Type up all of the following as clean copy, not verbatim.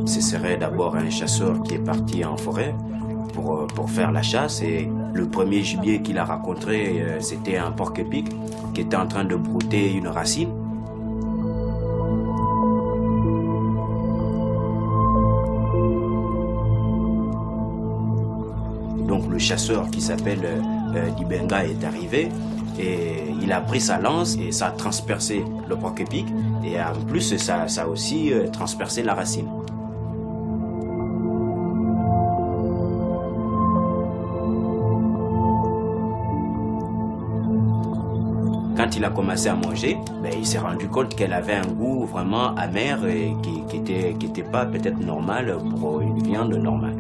Ce serait d'abord un chasseur qui est parti en forêt pour faire la chasse, et le premier gibier qu'il a rencontré, c'était un porc-épic qui était en train de brouter une racine. Donc le chasseur qui s'appelle Ibogaine est arrivé et il a pris sa lance et ça a transpercé le porc-épic, et en plus ça a aussi transpercé la racine. Quand il a commencé à manger, il s'est rendu compte qu'elle avait un goût vraiment amer et qui était pas peut-être normal pour une viande normale.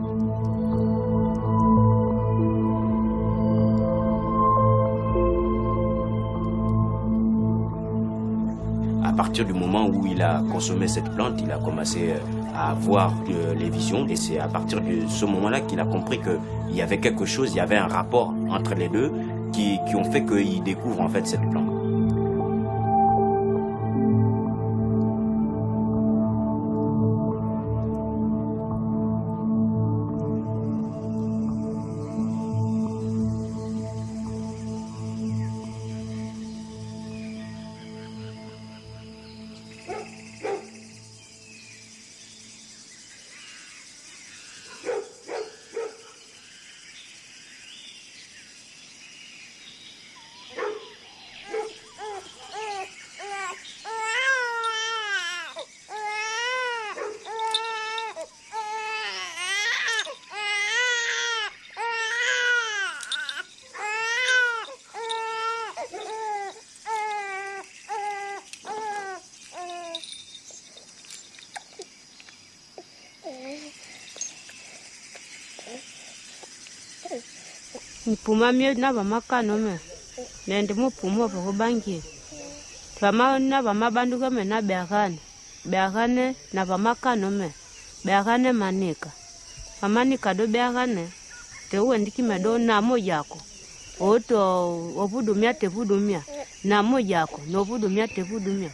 À partir du moment où il a consommé cette plante, il a commencé à avoir les visions, et c'est à partir de ce moment-là qu'il a compris qu'il y avait quelque chose, il y avait un rapport entre les deux qui ont fait qu'il découvre en fait cette plante. Puma mie na ba makano me nende mo puma ba bangi fama na ba mabandu ka me na beagane na ba makano me beagane manika amanika do beagane te wendiki me do na mo yako oto obudumia te budumia na mo yako no budumia te budumia.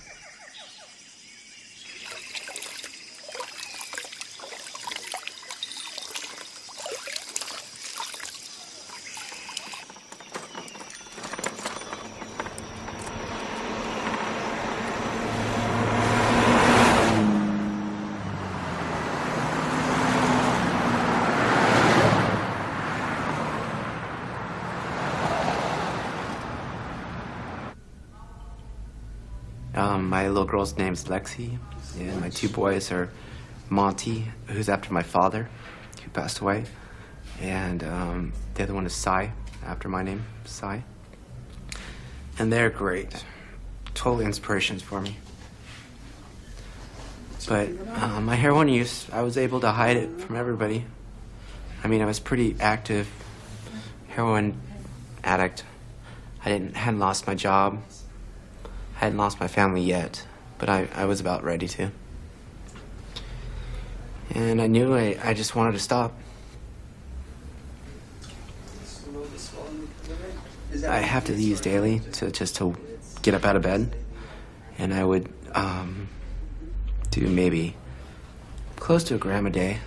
My little girl's name's Lexi, and my two boys are Monty, who's after my father, who passed away, and the other one is Sai, after my name, Sai. And they're great, total inspirations for me. But my heroin use, I was able to hide it from everybody. I mean, I was pretty active heroin addict. Hadn't lost my job. I hadn't lost my family yet, but I was about ready to. And I knew I just wanted to stop. I have to use daily to get up out of bed, and I would do maybe close to a gram a day,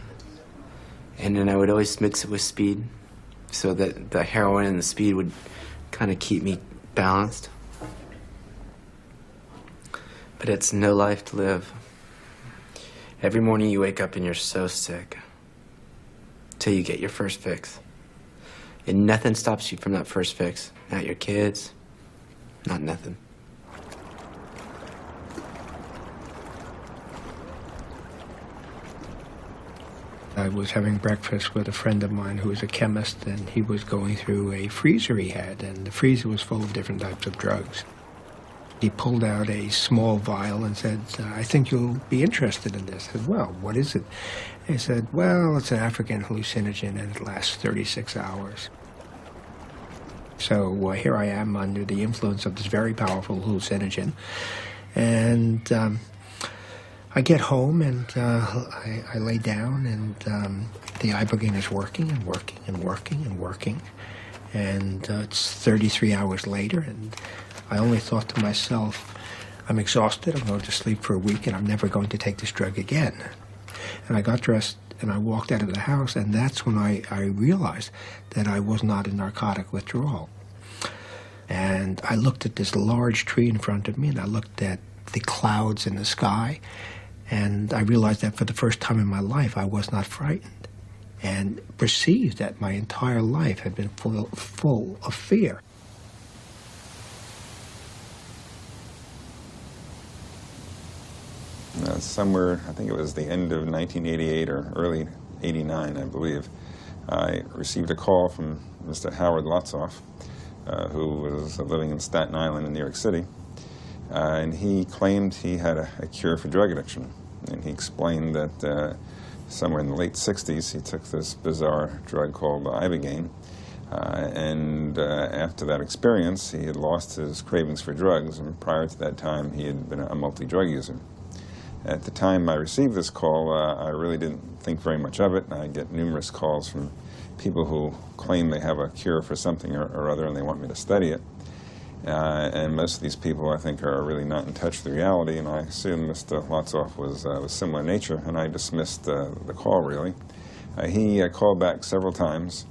and then I would always mix it with speed so that the heroin and the speed would kind of keep me balanced. But it's no life to live. Every morning you wake up and you're so sick. till you get your first fix. And nothing stops you from that first fix. Not your kids, not nothing. I was having breakfast with a friend of mine who was a chemist, and he was going through a freezer he had, and the freezer was full of different types of drugs. He pulled out a small vial and said, I think you'll be interested in this. I said, well, what is it? He said, well, it's an African hallucinogen, and it lasts 36 hours. So here I am under the influence of this very powerful hallucinogen, and I get home, and I lay down, and the Ibogaine is working and working and working and working. And it's 33 hours later, and I only thought to myself, I'm exhausted, I'm going to sleep for a week, and I'm never going to take this drug again. And I got dressed, and I walked out of the house, and that's when I realized that I was not in narcotic withdrawal. And I looked at this large tree in front of me, and I looked at the clouds in the sky, and I realized that for the first time in my life, I was not frightened, and perceived that my entire life had been full of fear. Somewhere, I think it was the end of 1988 or early 89, I believe, I received a call from Mr. Howard Lotzoff, who was living in Staten Island in New York City, and he claimed he had a cure for drug addiction. And he explained that somewhere in the late 60s, he took this bizarre drug called Ibogaine, and after that experience, he had lost his cravings for drugs, and prior to that time, he had been a multi-drug user. At the time I received this call, I really didn't think very much of it. I get numerous calls from people who claim they have a cure for something or other, and they want me to study it. And most of these people, I think, are really not in touch with reality, and I assume Mr. Lotzoff was similar nature, and I dismissed the call, really. He called back several times,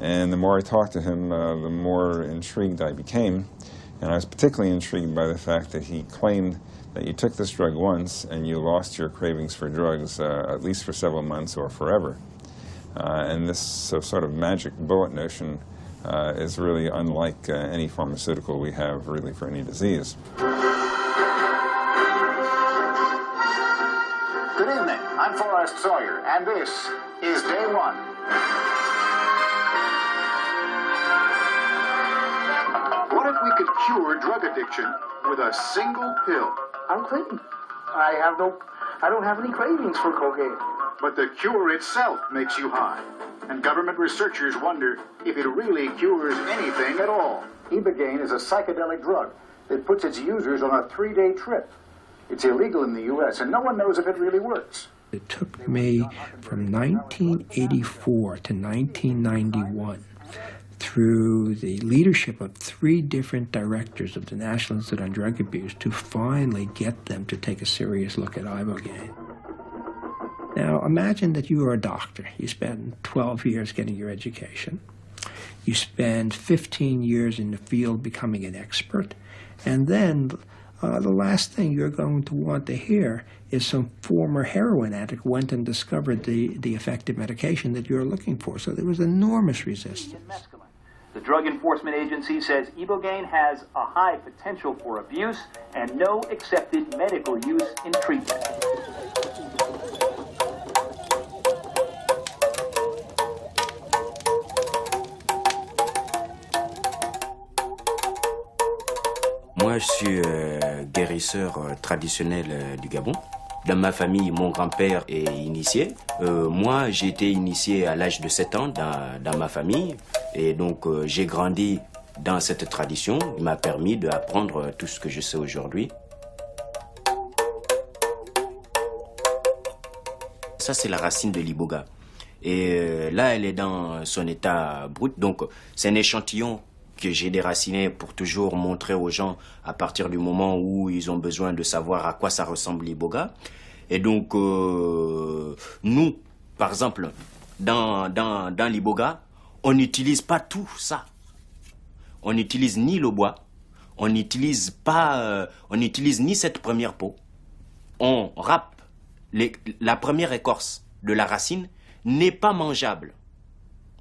and the more I talked to him, the more intrigued I became, and I was particularly intrigued by the fact that he claimed that you took this drug once and you lost your cravings for drugs at least for several months or forever. And this sort of magic bullet notion is really unlike any pharmaceutical we have really for any disease. Good evening, I'm Forrest Sawyer, and this is Day One. What if we could cure drug addiction with a single pill? I'm clean. I don't have any cravings for cocaine. But the cure itself makes you high. And government researchers wonder if it really cures anything at all. Ibogaine is a psychedelic drug that puts its users on a 3-day trip. It's illegal in the U.S., and no one knows if it really works. It took me from 1984 to 1991 through the leadership of 3 different directors of the National Institute on Drug Abuse to finally get them to take a serious look at Ibogaine. Now, imagine that you are a doctor. You spend 12 years getting your education. You spend 15 years in the field becoming an expert. And then the last thing you're going to want to hear is some former heroin addict went and discovered the effective medication that you're looking for. So there was enormous resistance. The Drug Enforcement Agency says Ibogaine has a high potential for abuse and no accepted medical use in treatment. Moi, je suis guérisseur traditionnel du Gabon. Dans ma famille, mon grand-père est initié. Moi, j'ai été initié à l'âge de 7 ans dans ma famille. Et donc, j'ai grandi dans cette tradition. Il m'a permis d'apprendre tout ce que je sais aujourd'hui. Ça, c'est la racine de l'iboga. Et là, elle est dans son état brut. Donc, c'est un échantillon que j'ai déraciné pour toujours montrer aux gens à partir du moment où ils ont besoin de savoir à quoi ça ressemble l'iboga. Et donc, nous, par exemple, dans l'iboga, on n'utilise pas tout ça. On n'utilise ni le bois, on n'utilise ni cette première peau. On râpe la première écorce de la racine n'est pas mangeable.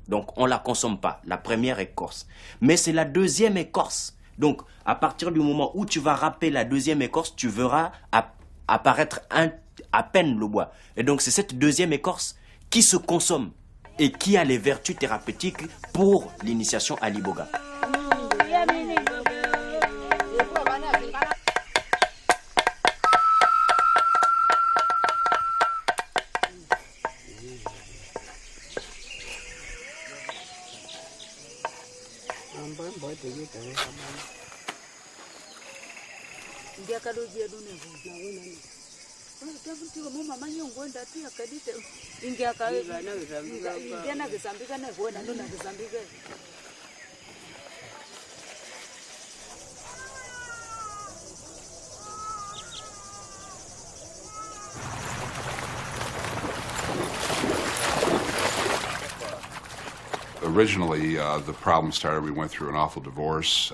Donc, on ne la consomme pas. La première écorce. Mais c'est la deuxième écorce. Donc, à partir du moment où tu vas râper la deuxième écorce, tu verras apparaître à peine le bois. Et donc, c'est cette deuxième écorce qui se consomme et qui a les vertus thérapeutiques pour l'initiation à l'iboga. Originally, the problem started, we went through an awful divorce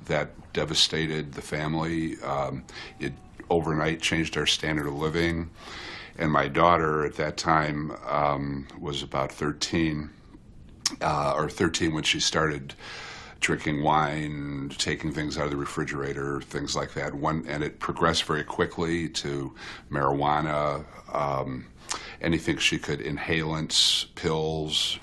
that devastated the family. It overnight changed our standard of living. And my daughter at that time was about 13, or 13 when she started drinking wine, taking things out of the refrigerator, things like that. And it progressed very quickly to marijuana, anything she could, inhalants, pills.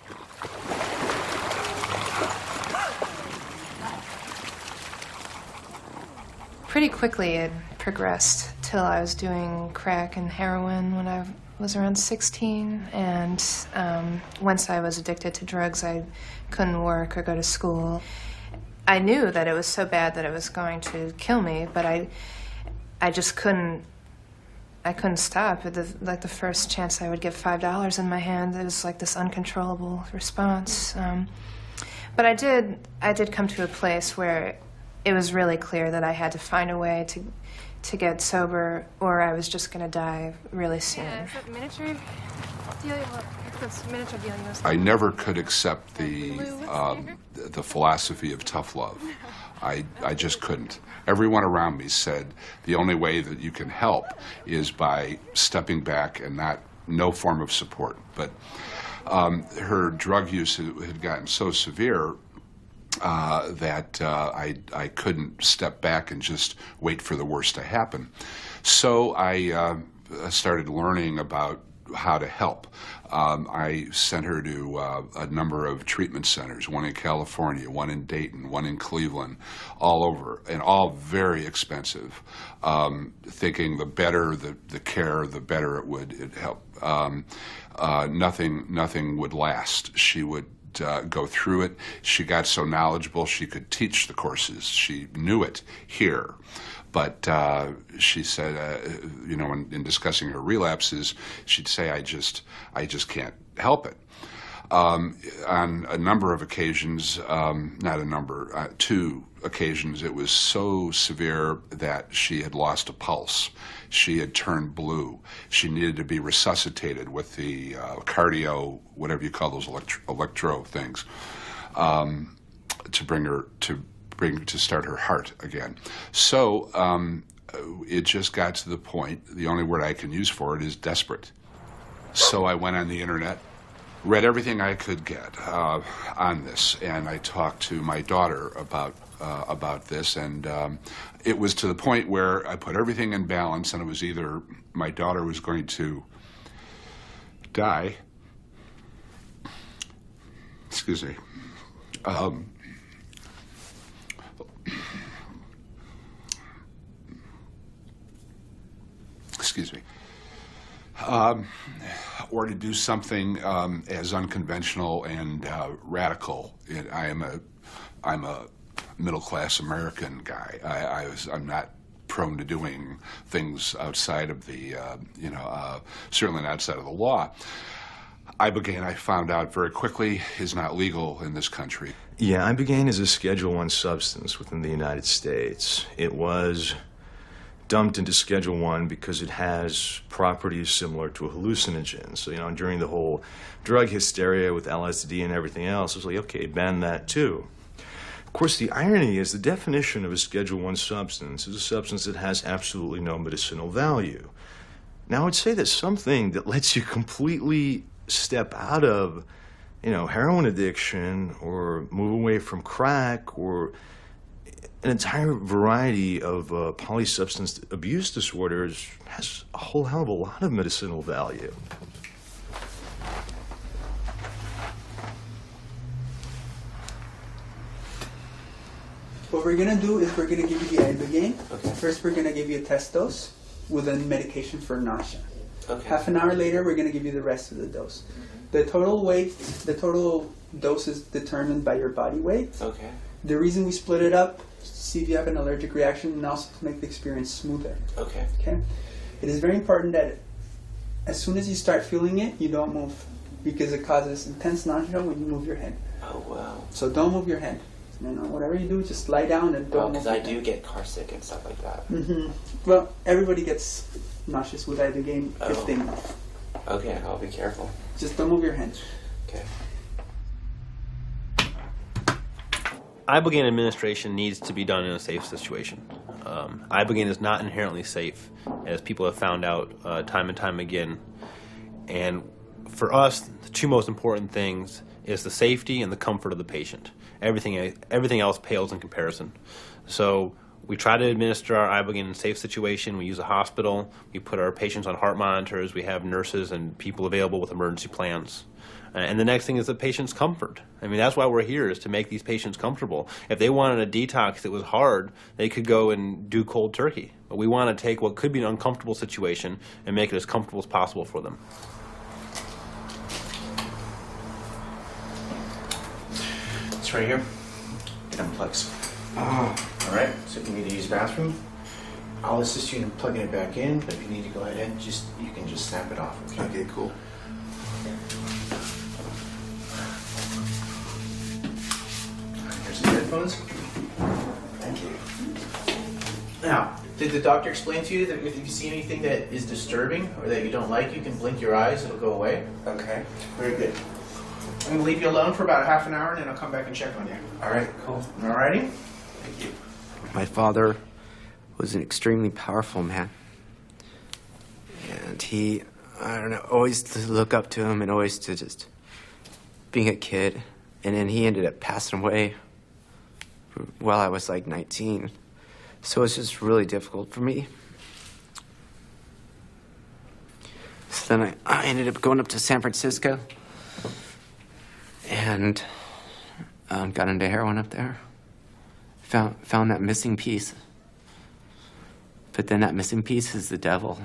Pretty quickly it progressed till I was doing crack and heroin when I was around 16, and once I was addicted to drugs I couldn't work or go to school. I knew that it was so bad that it was going to kill me, but I just couldn't stop. Like the first chance I would get $5 in my hand, it was like this uncontrollable response. But I did come to a place where it was really clear that I had to find a way to get sober, or I was just going to die really soon. I never could accept the philosophy of tough love. I just couldn't. Everyone around me said the only way that you can help is by stepping back and no form of support. But her drug use had gotten so severe that I couldn't step back and just wait for the worst to happen. So I started learning about how to help. I sent her to a number of treatment centers, one in California, one in Dayton, one in Cleveland, all over, and all very expensive, thinking the better the care, the better it would help. Nothing would last. She would go through it. She got so knowledgeable she could teach the courses. She knew it here. But she said, in discussing her relapses, she'd say, I just can't help it. On a number of occasions, two occasions, it was so severe that she had lost a pulse. She had turned blue. She needed to be resuscitated with the cardio, whatever you call those electro things, to start her heart again. So it just got to the point, the only word I can use for it is desperate. So I went on the internet, read everything I could get on this, and I talked to my daughter about this, and it was to the point where I put everything in balance, and it was either my daughter was going to die, excuse me, or to do something as unconventional and radical. I'm a middle-class American guy. I'm not prone to doing things outside of the, certainly not outside of the law. Ibogaine, I found out very quickly, is not legal in this country. Yeah, Ibogaine is a Schedule I substance within the United States. It was dumped into Schedule I because it has properties similar to a hallucinogen. So, during the whole drug hysteria with LSD and everything else, it was like, okay, ban that too. Of course, the irony is the definition of a Schedule I substance is a substance that has absolutely no medicinal value. Now, I would say that something that lets you completely step out of heroin addiction or move away from crack or an entire variety of polysubstance abuse disorders has a whole hell of a lot of medicinal value. What we're gonna do is we're gonna give you the Ibogaine. Okay. First, we're gonna give you a test dose with a medication for nausea. Okay. Half an hour later, we're gonna give you the rest of the dose. The total weight, the total dose is determined by your body weight. Okay. The reason we split it up is to see if you have an allergic reaction and also to make the experience smoother. Okay. Okay. It is very important that as soon as you start feeling it, you don't move because it causes intense nausea when you move your head. Oh wow. So don't move your head. Whatever you do, just lie down and don't move. Because I do get car sick and stuff like that. Mm-hmm. Well, everybody gets nauseous with Ibogaine if they move. Okay, I'll be careful. Just don't move your hands. Okay. Ibogaine administration needs to be done in a safe situation. Ibogaine is not inherently safe, as people have found out time and time again. And for us, the two most important things is the safety and the comfort of the patient. Everything else pales in comparison. So we try to administer our Ibogaine in a safe situation. We use a hospital. We put our patients on heart monitors. We have nurses and people available with emergency plans. And the next thing is the patient's comfort. I mean, that's why we're here, is to make these patients comfortable. If they wanted a detox that was hard, they could go and do cold turkey. But we want to take what could be an uncomfortable situation and make it as comfortable as possible for them. It's right here. It unplugs. All right, so if you need to use the bathroom, I'll assist you in plugging it back in, but if you need to go ahead, you can just snap it off. Okay, cool. Here's the headphones. Thank you. Now, did the doctor explain to you that if you see anything that is disturbing or that you don't like, you can blink your eyes, it'll go away? Okay, very good. I'm gonna leave you alone for about half an hour and then I'll come back and check on you. All right, cool. Alrighty? Thank you. My father was an extremely powerful man. And he, I don't know, always to look up to him and always to just being a kid. And then he ended up passing away while I was like 19. So it's just really difficult for me. So then I ended up going up to San Francisco and got into heroin up there. Found that missing piece. But then that missing piece is the devil.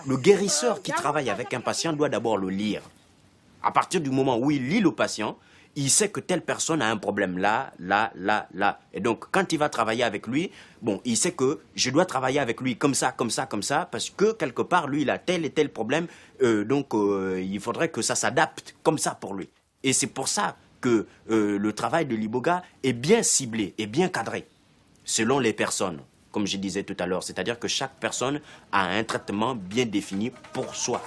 Le guérisseur qui travaille avec un patient doit d'abord le lire. À partir du moment où il lit le patient, il sait que telle personne a un problème là, là, là, là. Et donc, quand il va travailler avec lui, bon, il sait que je dois travailler avec lui comme ça, comme ça, comme ça, parce que quelque part, lui, il a tel et tel problème. Donc, il faudrait que ça s'adapte comme ça pour lui. Et c'est pour ça que le travail de l'Iboga est bien ciblé et bien cadré, selon les personnes, comme je disais tout à l'heure. C'est-à-dire que chaque personne a un traitement bien défini pour soi.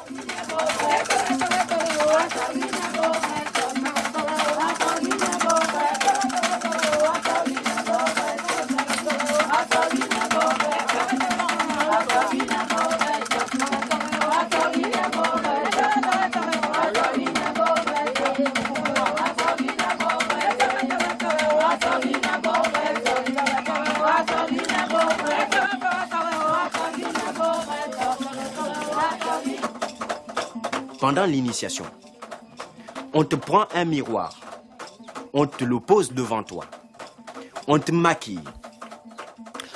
Pendant l'initiation, on te prend un miroir, on te le pose devant toi, on te maquille.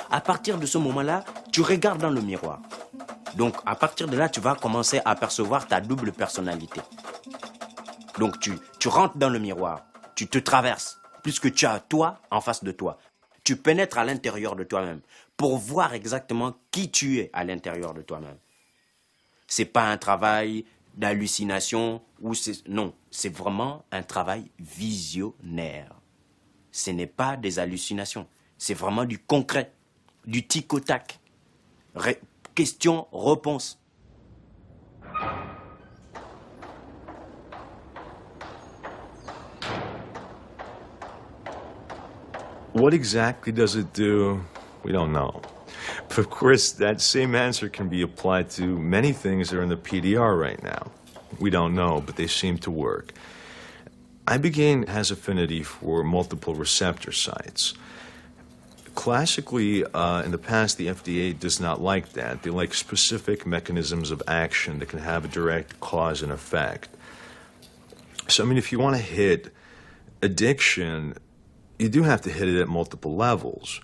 À partir de ce moment-là, tu regardes dans le miroir. Donc, à partir de là, tu vas commencer à percevoir ta double personnalité. Donc, tu rentres dans le miroir, tu te traverses, puisque tu as toi en face de toi. Tu pénètres à l'intérieur de toi-même pour voir exactement qui tu es à l'intérieur de toi-même. C'est pas un travail d'hallucination non, c'est vraiment un travail visionnaire. Ce n'est pas des hallucinations, c'est vraiment du concret, du tic au tac. Question-réponse. What exactly does it do? We don't know. But of course, that same answer can be applied to many things that are in the PDR right now. We don't know, but they seem to work. Ibogaine has affinity for multiple receptor sites. Classically, in the past, the FDA does not like that. They like specific mechanisms of action that can have a direct cause and effect. So, I mean, if you want to hit addiction, you do have to hit it at multiple levels.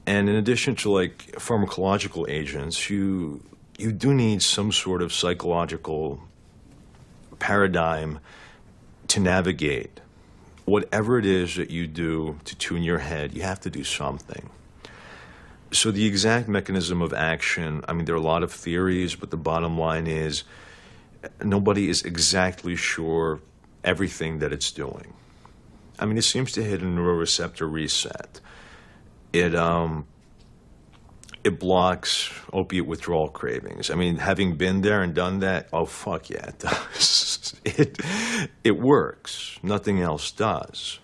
And in addition to like pharmacological agents, you do need some sort of psychological paradigm to navigate. Whatever it is that you do to tune your head, you have to do something. So the exact mechanism of action, I mean, there are a lot of theories, but the bottom line is nobody is exactly sure everything that it's doing. I mean, it seems to hit a neuroreceptor reset. It blocks opiate withdrawal cravings. I mean, having been there and done that, oh, fuck yeah, it does. It works. Nothing else does.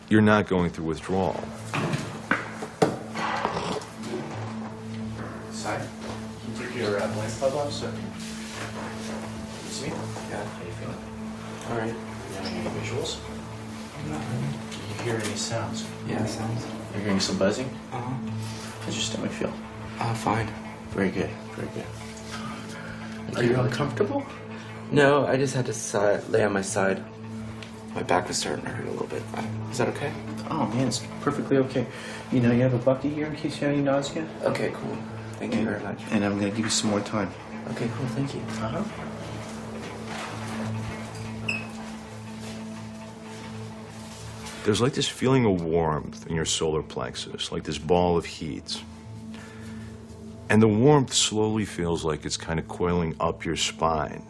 You're not going through withdrawal. Sorry, can you take your blank glove off, sir? You see me? Yeah, how you feeling? All right. You have any visuals? Not really. Do you hear any sounds? Yeah, sounds. You're hearing some buzzing? Uh-huh. How's your stomach feel? Fine. Very good, very good. Are you uncomfortable? No, I just had to lay on my side. My back was starting to hurt a little bit. Is that okay? Oh, man, it's perfectly okay. You know, you have a bucket here in case you have any nausea? Okay, cool. Thank you very much. And I'm going to give you some more time. Okay, cool, thank you. Uh-huh. There's like this feeling of warmth in your solar plexus, like this ball of heat. And the warmth slowly feels like it's kind of coiling up your spine.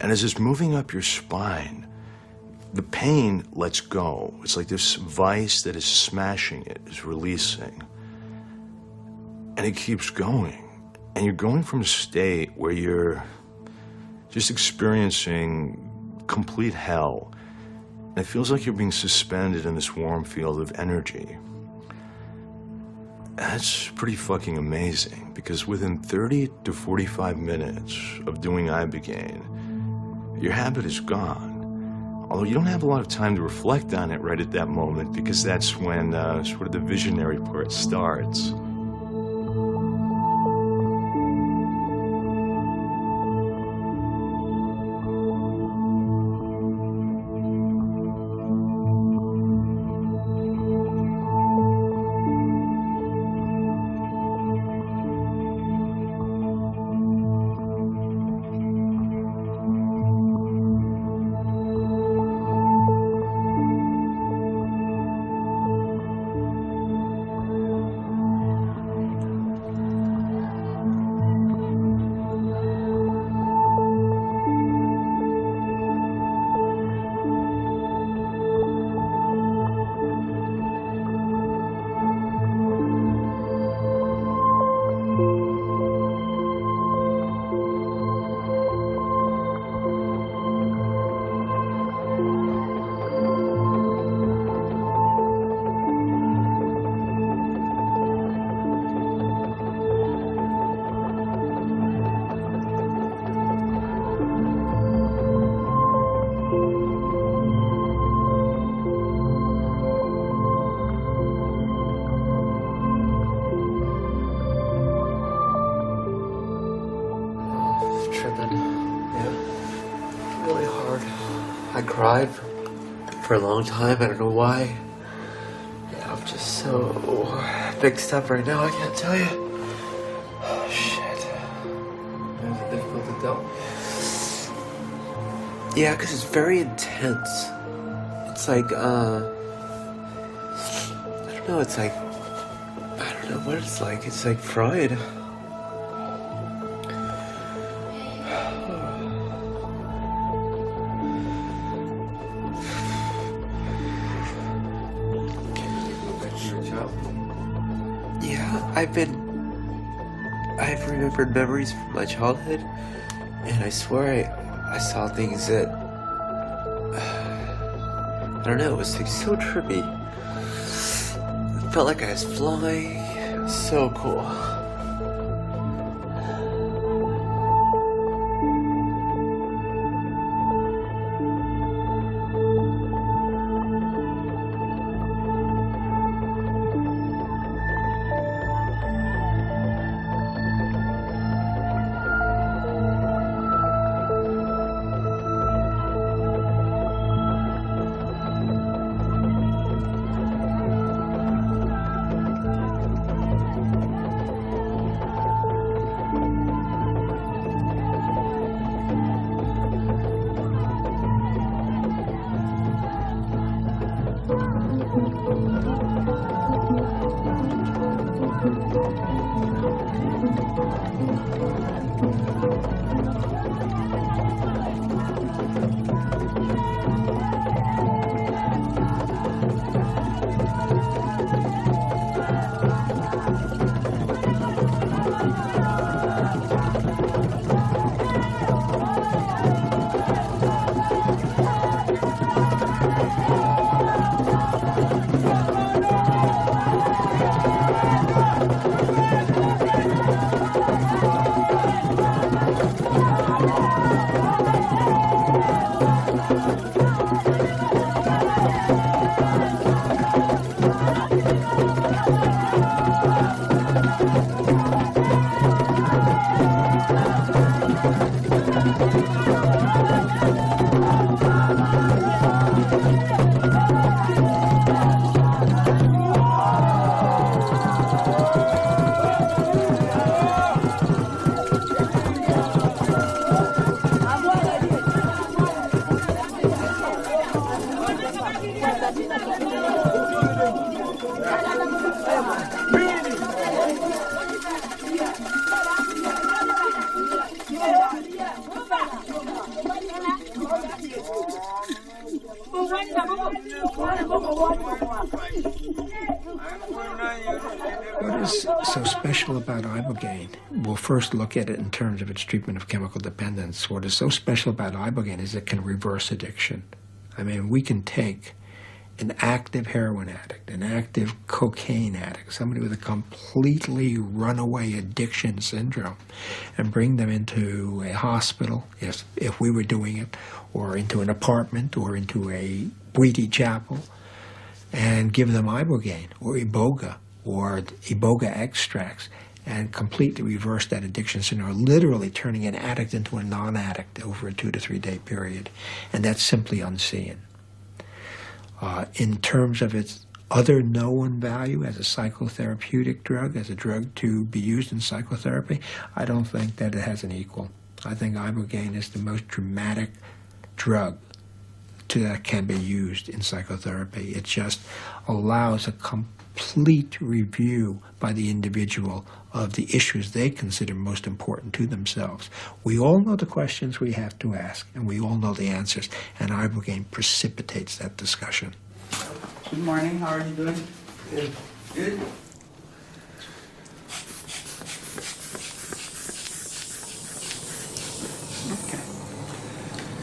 And as it's moving up your spine, the pain lets go. It's like this vice that is smashing it is releasing. And it keeps going. And you're going from a state where you're just experiencing complete hell. And it feels like you're being suspended in this warm field of energy. That's pretty fucking amazing, because within 30 to 45 minutes of doing Ibogaine, your habit is gone. Although you don't have a lot of time to reflect on it right at that moment, because that's when sort of the visionary part starts. cried for a long time. I don't know why. Yeah, I'm just so mixed up right now. I can't tell you. Oh, shit. That's difficult to tell. Yeah, because it's very intense. It's like, I don't know, it's like, I don't know what it's like. It's like fried. Yeah, I've remembered memories from my childhood, and I swear I saw things that, I don't know, it was like so trippy. It felt like I was flying. It was so cool. What is so special about Ibogaine? We'll first look at it in terms of its treatment of chemical dependence. What is so special about Ibogaine is it can reverse addiction. I mean, we can take an active heroin addict, an active cocaine addict, somebody with a completely runaway addiction syndrome, and bring them into a hospital, if we were doing it, or into an apartment, or into a Bwiti chapel, and give them Ibogaine, or Iboga, or Iboga extracts, and completely reverse that addiction syndrome, literally turning an addict into a non-addict over a 2 to 3 day period. And that's simply unseen. In terms of its other known value as a psychotherapeutic drug, as a drug to be used in psychotherapy, I don't think that it has an equal. I think Ibogaine is the most dramatic drug that can be used in psychotherapy. It just allows a complete review by the individual of the issues they consider most important to themselves. We all know the questions we have to ask, and we all know the answers, and Ibogaine precipitates that discussion. Good morning. How are you doing? Good. Good. Okay.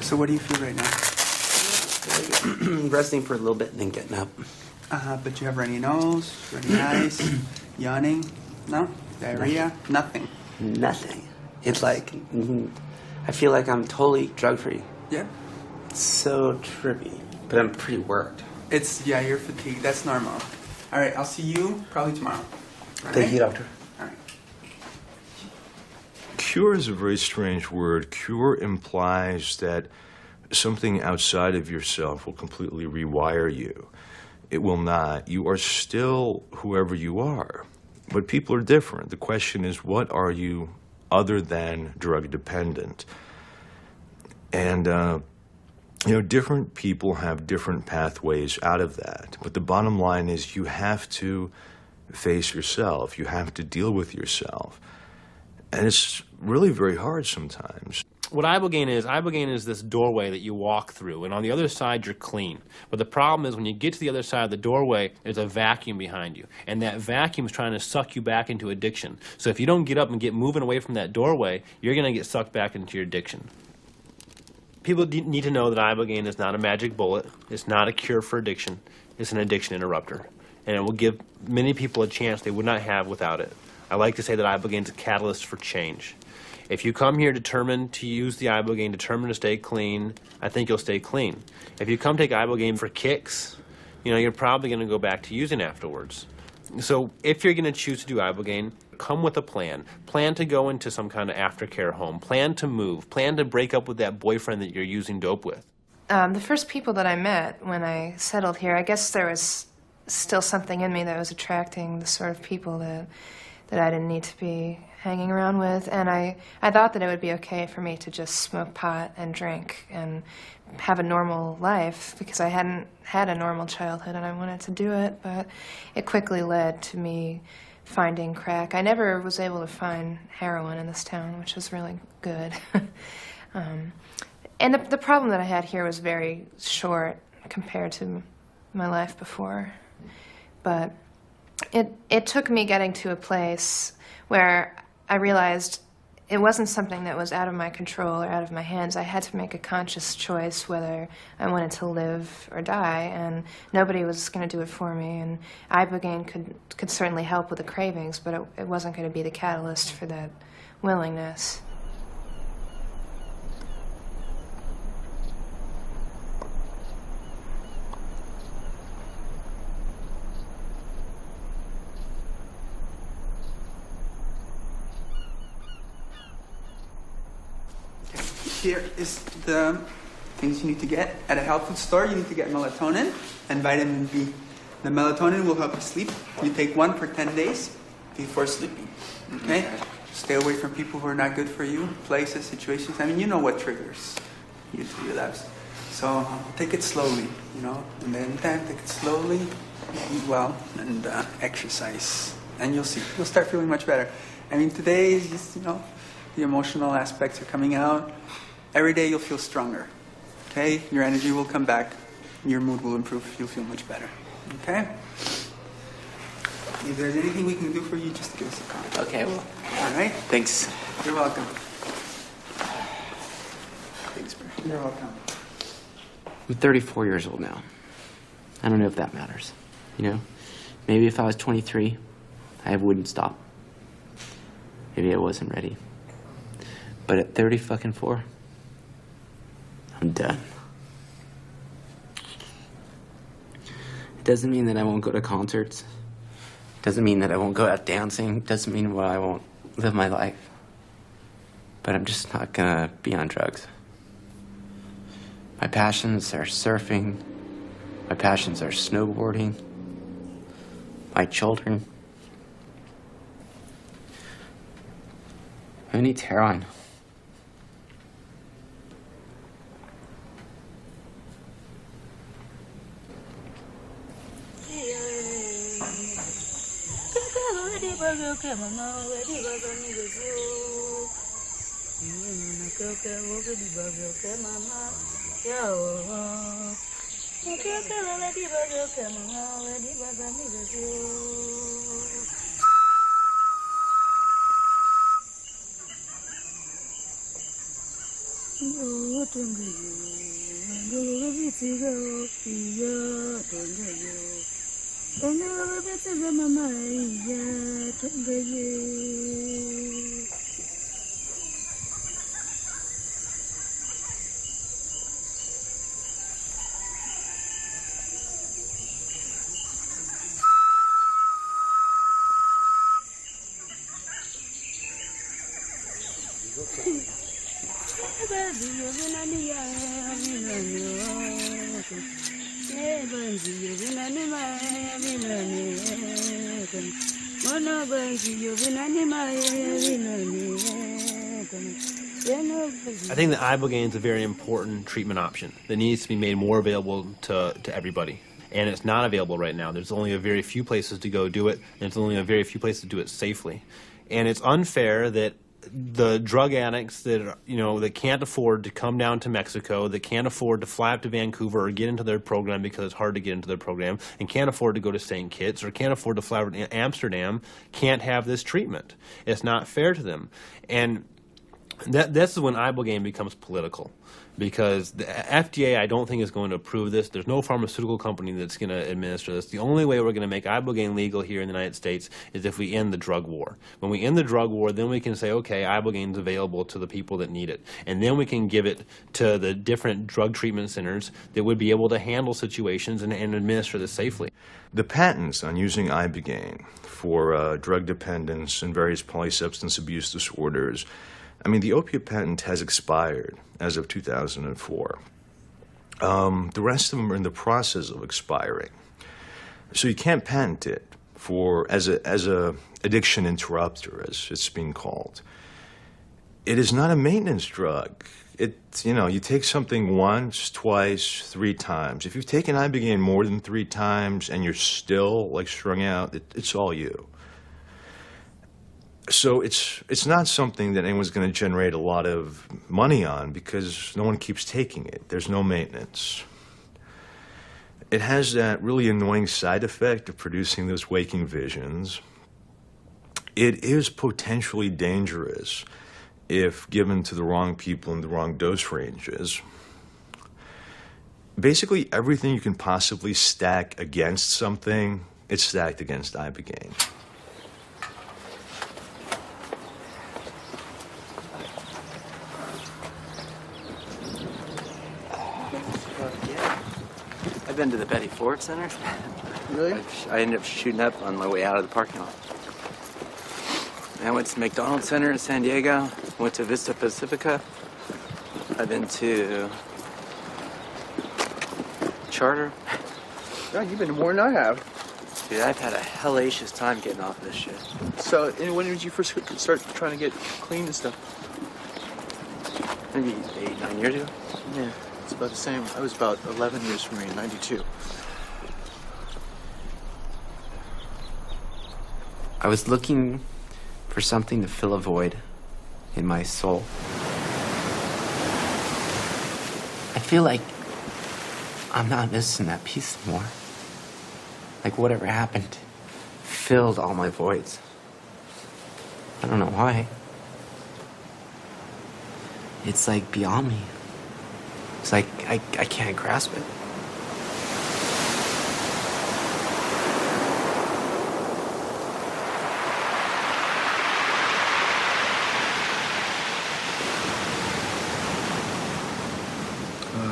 So what do you feel right now? Resting for a little bit and then getting up. But you have runny nose, runny eyes, yawning? No? Diarrhea? Nothing. Nothing. It's like, I feel like I'm totally drug-free. Yeah. It's so trippy, but I'm pretty worked. Yeah, you're fatigued. That's normal. All right, I'll see you probably tomorrow. Thank you, doctor. All right. Cure is a very strange word. Cure implies that something outside of yourself will completely rewire you. It will not. You are still whoever you are. But people are different. The question is, what are you other than drug dependent? And, different people have different pathways out of that. But the bottom line is you have to face yourself. You have to deal with yourself. And it's really very hard sometimes. What Ibogaine is this doorway that you walk through, and on the other side you're clean. But the problem is when you get to the other side of the doorway, there's a vacuum behind you, and that vacuum is trying to suck you back into addiction. So if you don't get up and get moving away from that doorway, you're going to get sucked back into your addiction. People need to know that Ibogaine is not a magic bullet. It's not a cure for addiction. It's an addiction interrupter, and it will give many people a chance they would not have without it. I like to say that Ibogaine is a catalyst for change. If you come here determined to use the Ibogaine, determined to stay clean, I think you'll stay clean. If you come take Ibogaine for kicks, you're probably going to go back to using afterwards. So if you're going to choose to do Ibogaine, come with a plan. Plan to go into some kind of aftercare home. Plan to move. Plan to break up with that boyfriend that you're using dope with. The first people that I met when I settled here, I guess there was still something in me that was attracting the sort of people that I didn't need to be hanging around with, and I thought that it would be okay for me to just smoke pot and drink and have a normal life because I hadn't had a normal childhood and I wanted to do it, but it quickly led to me finding crack. I never was able to find heroin in this town, which was really good. And the problem that I had here was very short compared to my life before, but it took me getting to a place where I realized it wasn't something that was out of my control or out of my hands. I had to make a conscious choice whether I wanted to live or die, and nobody was going to do it for me. And Ibogaine could certainly help with the cravings, but it wasn't going to be the catalyst for that willingness. Here is the things you need to get at a health food store. You need to get melatonin and vitamin B. The melatonin will help you sleep. You take one for 10 days before sleeping. Okay? Stay away from people who are not good for you, places, situations. I mean, you know what triggers you to relapse. So take it slowly, and then take it slowly, eat well, and exercise. And you'll see. You'll start feeling much better. I mean, today is just, the emotional aspects are coming out. Every day you'll feel stronger, okay? Your energy will come back, your mood will improve, you'll feel much better, okay? If there's anything we can do for you, just give us a call. Okay, well. All right? Thanks. You're welcome. Thanks, bro. You're welcome. I'm 34 years old now. I don't know if that matters, Maybe if I was 23, I wouldn't stop. Maybe I wasn't ready. But at 34, I'm done. It doesn't mean that I won't go to concerts. It doesn't mean that I won't go out dancing. It doesn't mean I won't live my life. But I'm just not gonna be on drugs. My passions are surfing. My passions are snowboarding. My children. Who needs heroin? I think that Ibogaine is a very important treatment option that needs to be made more available to everybody. And it's not available right now. There's only a very few places to go do it, and there's only a very few places to do it safely. And it's unfair that the drug addicts that that can't afford to come down to Mexico, that can't afford to fly up to Vancouver or get into their program because it's hard to get into their program, and can't afford to go to St. Kitts or can't afford to fly over to Amsterdam, can't have this treatment. It's not fair to them. And this is when Ibogaine becomes political, because the FDA, I don't think, is going to approve this. There's no pharmaceutical company that's going to administer this. The only way we're going to make Ibogaine legal here in the United States is if we end the drug war. When we end the drug war, then we can say, okay, Ibogaine's available to the people that need it. And then we can give it to the different drug treatment centers that would be able to handle situations and administer this safely. The patents on using Ibogaine for drug dependence and various polysubstance abuse disorders, I mean, the opiate patent has expired as of 2004. The rest of them are in the process of expiring. So you can't patent it as a addiction interrupter, as it's being called. It is not a maintenance drug. You take something once, twice, 3 times. If you've taken Ibogaine more than 3 times and you're still strung out, it's all you. So it's not something that anyone's going to generate a lot of money on because no one keeps taking it. There's no maintenance. It has that really annoying side effect of producing those waking visions. It is potentially dangerous if given to the wrong people in the wrong dose ranges. Basically, everything you can possibly stack against something, it's stacked against Ibogaine. I've been to the Betty Ford Center. Really? I ended up shooting up on my way out of the parking lot. I went to McDonald's Center in San Diego. Went to Vista Pacifica. I've been to Charter. God, you've been to more than I have. Dude, I've had a hellacious time getting off this shit. So, and when did you first start trying to get clean and stuff? Maybe 8, 9 years ago. Yeah, it's about the same. I was about 11 years from me in 92. I was looking for something to fill a void in my soul. I feel like I'm not missing that piece anymore. Like whatever happened filled all my voids. I don't know why. It's like beyond me. It's like I can't grasp it.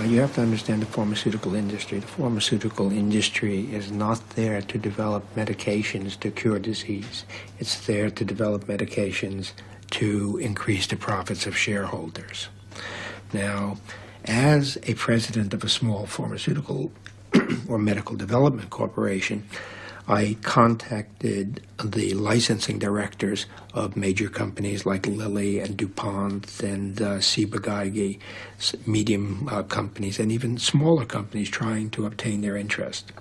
You have to understand the pharmaceutical industry. The pharmaceutical industry is not there to develop medications to cure disease. It's there to develop medications to increase the profits of shareholders. Now, as a president of a small pharmaceutical or medical development corporation, I contacted the licensing directors of major companies like Lilly and DuPont and Ibogaine, medium companies, and even smaller companies trying to obtain their interest.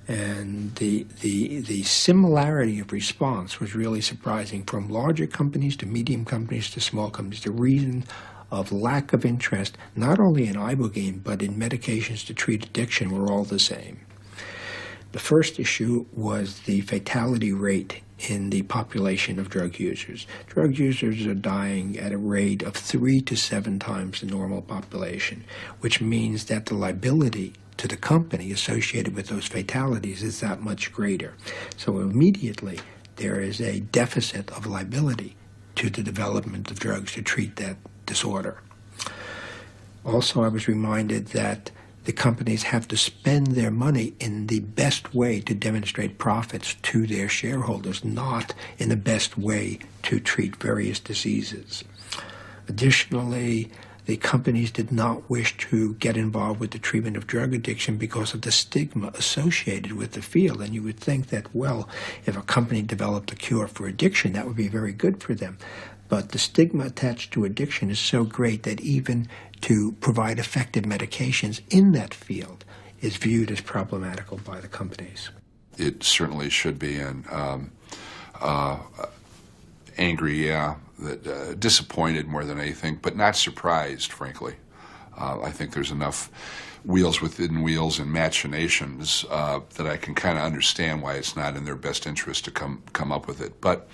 And the similarity of response was really surprising, from larger companies to medium companies to small companies. The reason of lack of interest, not only in Ibogaine, but in medications to treat addiction, were all the same. The first issue was the fatality rate in the population of drug users. Drug users are dying at a rate of 3 to 7 times the normal population, which means that the liability to the company associated with those fatalities is that much greater. So immediately there is a deficit of liability to the development of drugs to treat that disorder. Also, I was reminded that the companies have to spend their money in the best way to demonstrate profits to their shareholders, not in the best way to treat various diseases. Additionally, the companies did not wish to get involved with the treatment of drug addiction because of the stigma associated with the field. And you would think that, well, if a company developed a cure for addiction, that would be very good for them. But the stigma attached to addiction is so great that even to provide effective medications in that field is viewed as problematical by the companies. It certainly should be, and angry, yeah, disappointed more than anything, but not surprised, frankly. I think there's enough wheels within wheels and machinations that I can kind of understand why it's not in their best interest to come up with it. But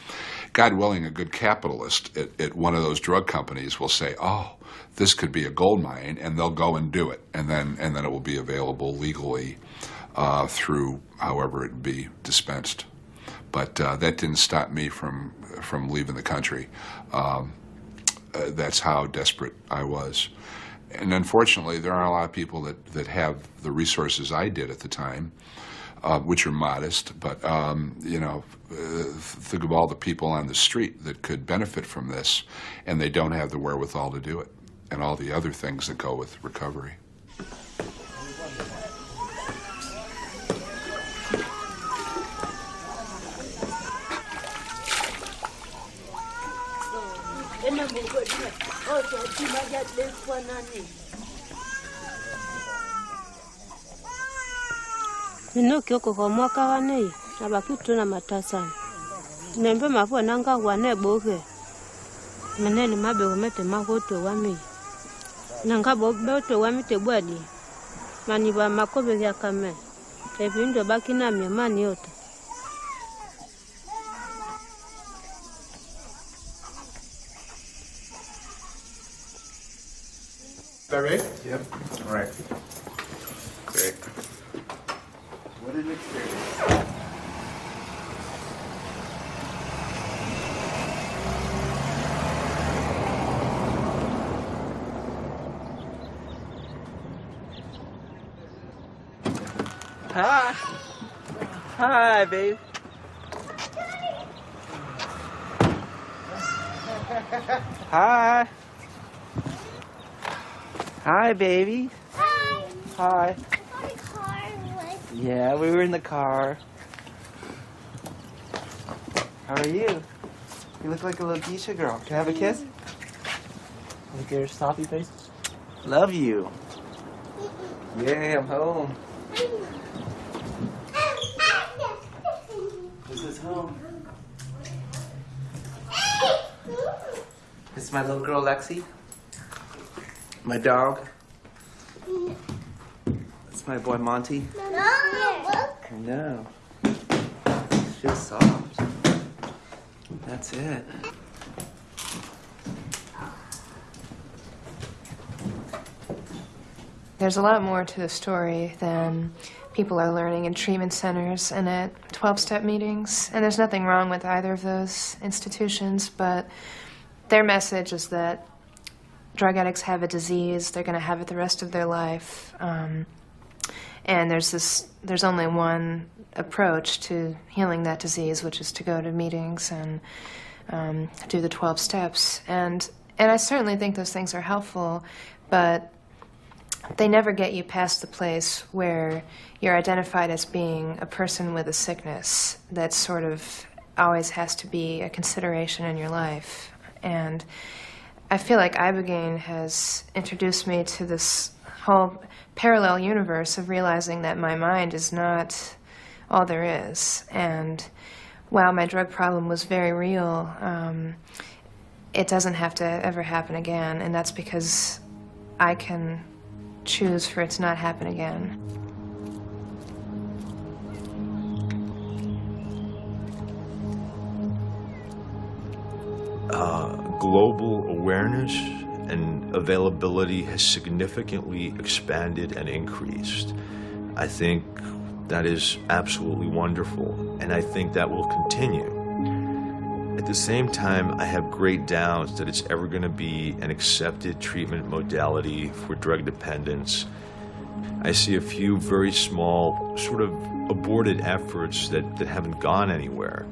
God willing, a good capitalist at one of those drug companies will say, oh, this could be a gold mine, and they'll go and do it, and then it will be available legally through however it be dispensed. But that didn't stop me from leaving the country. That's how desperate I was. And unfortunately, there aren't a lot of people that have the resources I did at the time, which are modest, but, think of all the people on the street that could benefit from this, and they don't have the wherewithal to do it, and all the other things that go with recovery. Minokyo kwa mwaka wane abakitu na matasana nembe mafo nanga wane boke manene mabe umete makoto wami nanga boto wami te bwadi mani ba makobe ya kame ebindo bakina mani yote. Is that right? Yep. All right. Great. What an experience. Hi. Hi, babe. Hi. Hi, baby. Hi. Hi. My car was... Yeah, we were in the car. How are you? You look like a little geisha girl. Can I have a kiss? Look at your sloppy face. Love you. Yeah, I'm home. This is home. This is my little girl, Lexi. My dog. That's my boy, Monty. No, look. I know. It's just soft. That's it. There's a lot more to the story than people are learning in treatment centers and at 12-step meetings. And there's nothing wrong with either of those institutions, but their message is that drug addicts have a disease, they're going to have it the rest of their life. And there's only one approach to healing that disease, which is to go to meetings and do the 12 steps. And I certainly think those things are helpful, but they never get you past the place where you're identified as being a person with a sickness that sort of always has to be a consideration in your life. And I feel like Ibogaine has introduced me to this whole parallel universe of realizing that my mind is not all there is. And while my drug problem was very real, it doesn't have to ever happen again. And that's because I can choose for it to not happen again. Global awareness and availability has significantly expanded and increased. I think that is absolutely wonderful, and I think that will continue. At the same time, I have great doubts that it's ever going to be an accepted treatment modality for drug dependence. I see a few very small, sort of aborted efforts that haven't gone anywhere.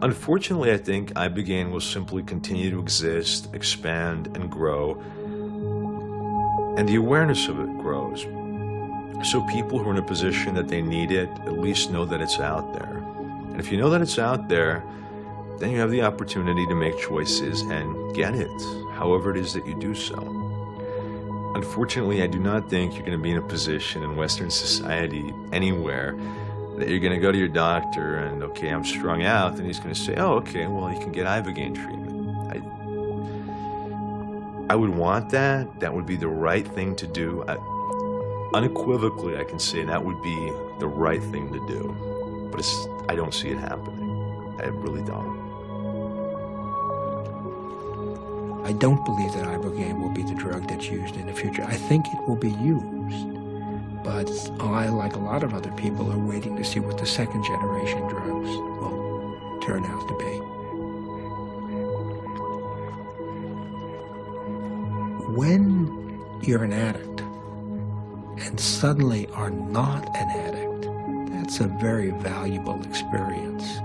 Unfortunately, I think Ibogaine will simply continue to exist, expand, and grow And the awareness of it grows. So people who are in a position that they need it at least know that it's out there. And if you know that it's out there, then you have the opportunity to make choices and get it, however it is that you do so. Unfortunately, I do not think you're going to be in a position in Western society anywhere that you're going to go to your doctor and, okay, I'm strung out, and he's going to say, oh, okay, well, you can get Ibogaine treatment. I would want that. That would be the right thing to do. Unequivocally, I can say that would be the right thing to do. But I don't see it happening. I really don't. I don't believe that Ibogaine will be the drug that's used in the future. I think it will be used, but I, like a lot of other people, are waiting to see what the second generation drugs will turn out to be. When you're an addict and suddenly are not an addict, that's a very valuable experience.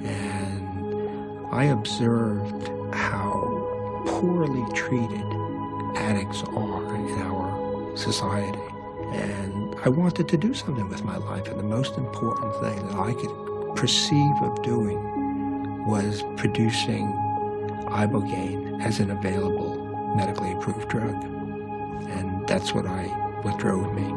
And I observed how poorly treated addicts are in our society. And I wanted to do something with my life, and the most important thing that I could perceive of doing was producing Ibogaine as an available medically approved drug. And that's what drove me.